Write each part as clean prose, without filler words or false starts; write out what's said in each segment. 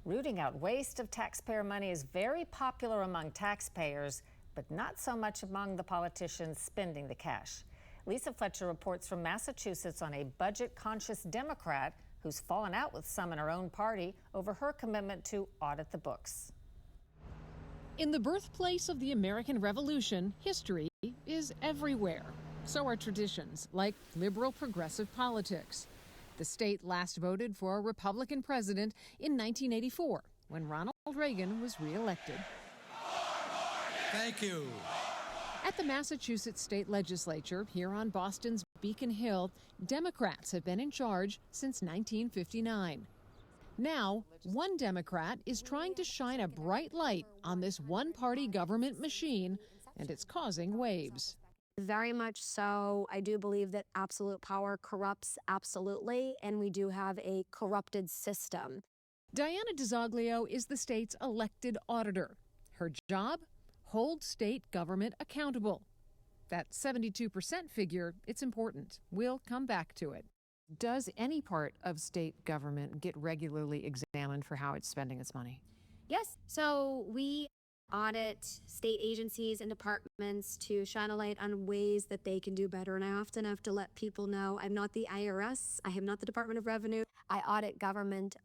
Rooting out waste of taxpayer money is very popular among taxpayers, but not so much among the politicians spending the cash. Lisa Fletcher reports from Massachusetts on a budget-conscious Democrat who's fallen out with some in her own party over her commitment to audit the books. In the birthplace of the American Revolution, history is everywhere. So are traditions, like liberal progressive politics. The state last voted for a Republican president in 1984, when Ronald Reagan was reelected. Thank you. At the Massachusetts state legislature, here on Boston's Beacon Hill, Democrats have been in charge since 1959. Now, one Democrat is trying to shine a bright light on this one-party government machine, and it's causing waves. Very much so. I do believe that absolute power corrupts absolutely, and we do have a corrupted system. Diana DiZoglio is the state's elected auditor. Her job? Hold state government accountable. That 72% figure, it's important. We'll come back to it. Does any part of state government get regularly examined for how it's spending its money? Yes. So we audit state agencies and departments to shine a light on ways that they can do better. And I often have to let people know I'm not the IRS. I am not the Department of Revenue. I audit government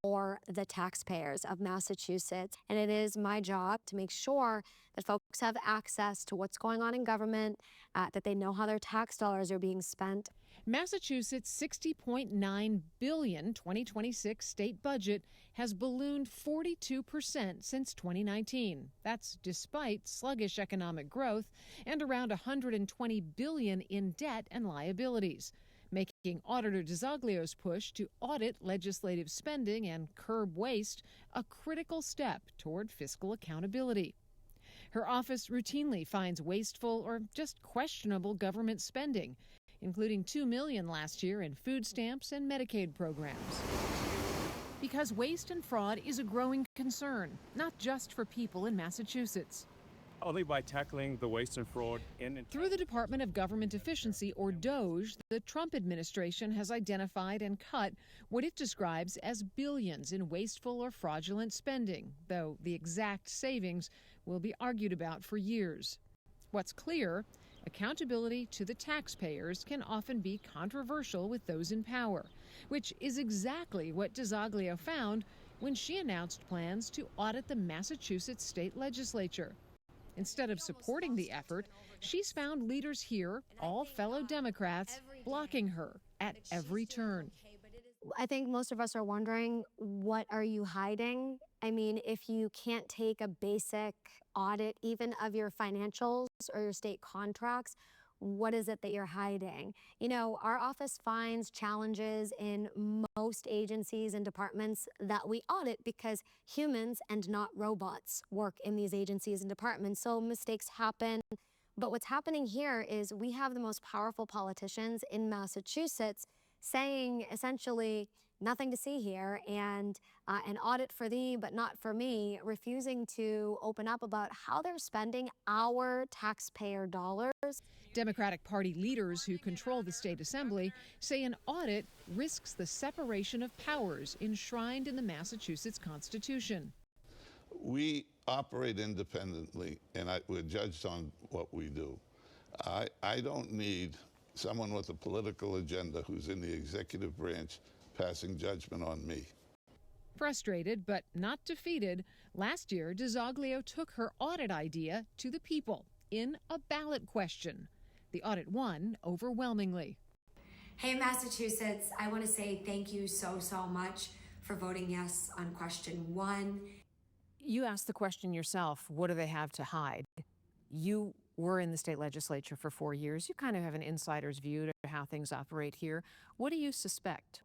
for the taxpayers of Massachusetts. And it is my job to make sure that folks have access to what's going on in government, that they know how their tax dollars are being spent. Massachusetts' $60.9 billion 2026 state budget has ballooned 42% since 2019. That's despite sluggish economic growth and around $120 billion in debt and liabilities, making Auditor DiZoglio's push to audit legislative spending and curb waste a critical step toward fiscal accountability. Her office routinely finds wasteful or just questionable government spending, including $2 million last year in food stamps and Medicaid programs. Because waste and fraud is a growing concern, not just for people in Massachusetts. Only by tackling the waste and fraud Through the Department of Government Efficiency, or DOGE, the Trump administration has identified and cut what it describes as billions in wasteful or fraudulent spending, though the exact savings will be argued about for years. What's clear, accountability to the taxpayers can often be controversial with those in power, which is exactly what DiZoglio found when she announced plans to audit the Massachusetts state legislature. Instead of supporting the effort, she's found leaders here, all fellow Democrats, blocking her at every turn. I think most of us are wondering, what are you hiding? I mean, if you can't take a basic audit, even of your financials or your state contracts, what is it that you're hiding? You know, our office finds challenges in most agencies and departments that we audit because humans and not robots work in these agencies and departments, so mistakes happen. But what's happening here is we have the most powerful politicians in Massachusetts saying essentially nothing to see here, and an audit for thee but not for me, refusing to open up about how they're spending our taxpayer dollars. Democratic Party leaders who control the state assembly say an audit risks the separation of powers enshrined in the Massachusetts Constitution. We operate independently, and we're judged on what we do. I don't need someone with a political agenda who's in the executive branch passing judgment on me. Frustrated but not defeated, last year DiZoglio took her audit idea to the people in a ballot question. The audit won overwhelmingly. Hey Massachusetts, I want to say thank you so much for voting yes on question 1. You asked the question yourself, what do they have to hide? You were in the state legislature for 4 years. You kind of have an insider's view to how things operate here. What do you suspect?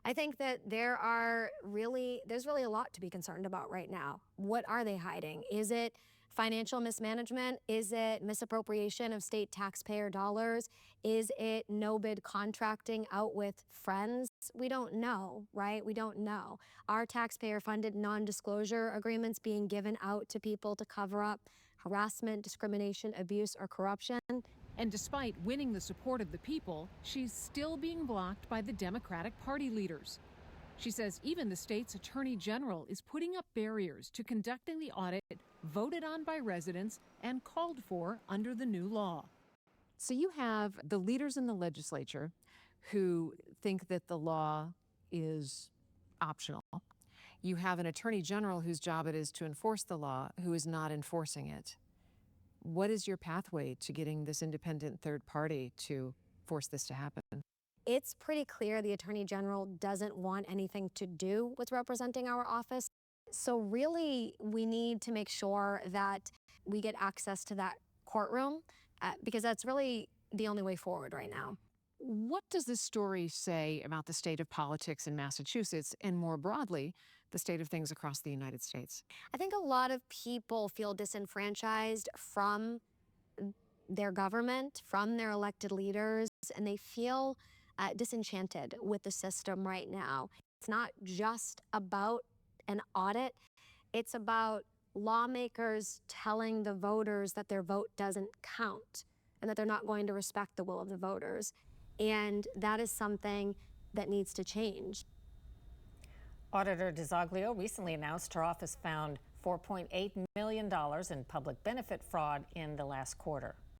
I think that there's really a lot to be concerned about right now. What are they hiding? Is it financial mismanagement? Is it misappropriation of state taxpayer dollars? Is it no-bid contracting out with friends? We don't know, right? We don't know. Are taxpayer-funded non-disclosure agreements being given out to people to cover up harassment, discrimination, abuse, or corruption? And despite winning the support of the people, she's still being blocked by the Democratic Party leaders. She says even the state's attorney general is putting up barriers to conducting the audit voted on by residents and called for under the new law. So you have the leaders in the legislature who think that the law is optional. You have an attorney general whose job it is to enforce the law who is not enforcing it. What is your pathway to getting this independent third party to force this to happen? It's pretty clear the Attorney General doesn't want anything to do with representing our office. So really, we need to make sure that we get access to that courtroom because that's really the only way forward right now. What does this story say about the state of politics in Massachusetts and more broadly, the state of things across the United States? I think a lot of people feel disenfranchised from their government, from their elected leaders, and they feel disenchanted with the system right now. It's not just about an audit. It's about lawmakers telling the voters that their vote doesn't count and that they're not going to respect the will of the voters. And that is something that needs to change. Auditor DiZoglio recently announced her office found $4.8 million in public benefit fraud in the last quarter.